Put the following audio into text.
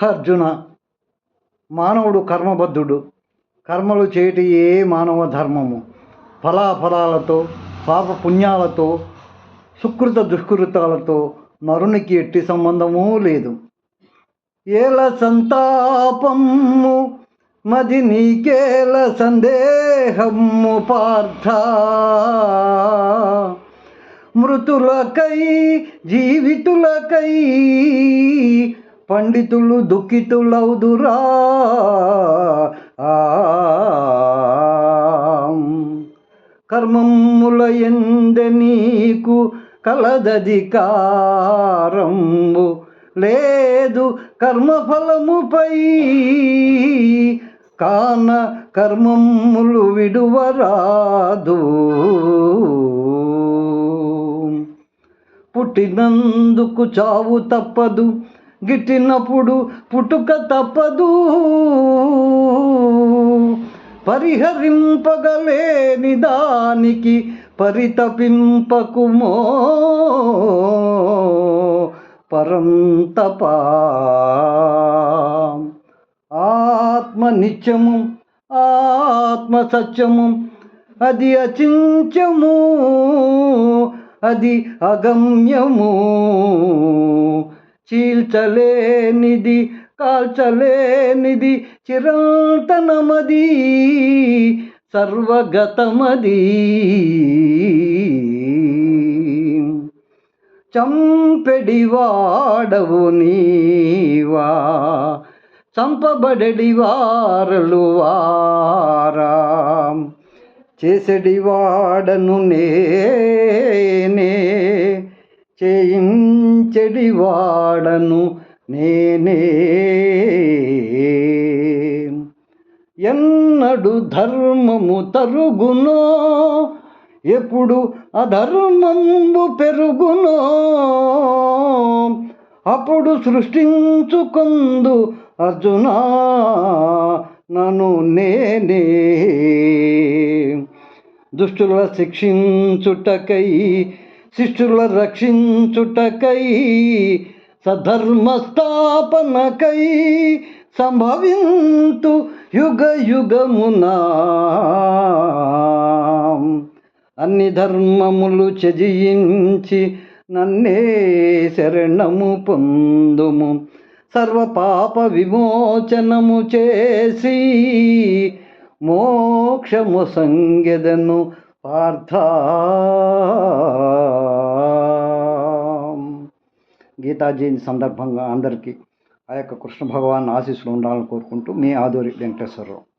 అర్జున, మానవుడు కర్మబద్ధుడు. కర్మలు చేయటి ఏ మానవ ధర్మము. ఫలాఫలాలతో, పాప పుణ్యాలతో, సుకృత దుష్కృతాలతో నరునికి ఎట్టి సంబంధమూ లేదు. ఏల సంతాపము మది నీకేల సందేహము పార్థ, మృతులకై జీవితులకై పండితులు దుఃఖితులౌదురా. కర్మముల ఎందె నీకు కలదధికారంబు లేదు కర్మఫలముపై, కాన కర్మములు విడువరాదు. పుట్టినందుకు చావు తప్పదు, గిట్టినప్పుడు పుట్టుక తప్పదు. పరిహరింపగలేని దానికి పరితపింపకుమో పరంతపా. ఆత్మ నిత్యము, ఆత్మ సత్యము, అది అచింత్యము, అది అగమ్యము. చీల్చలేనిది, కాల్చలేనిది, చిరంతనమది, సర్వగతమది. చంపెడివాడవు నీవా, చంపబడెడివారలు వారా. చేసెడివాడను నేనే, చేయించెడివాడను నేనే. ఎన్నడు ధర్మము తరుగునో, ఎప్పుడు అధర్మంబు పెరుగునో, అప్పుడు సృష్టించుకొందు అర్జునా నన్ను నేనే. దుష్టుల శిక్షించుటకై, శిష్టుల రక్షించుటకై, సధర్మ స్థాపనకై సంభవింతు యుగ యుగమునా. అన్ని ధర్మములు త్యజించి నన్నే శరణము పొందుము. సర్వ పాప విమోచనము చేసి మోక్షము సంగెదను పార్థ. గీతా జయంతి సందర్భంగా అందరికీ ఆ యొక్క కృష్ణ భగవాన్ ఆశీస్సులు ఉండాలని కోరుకుంటూ మీ ఆదూరి వెంకటేశ్వరరావు.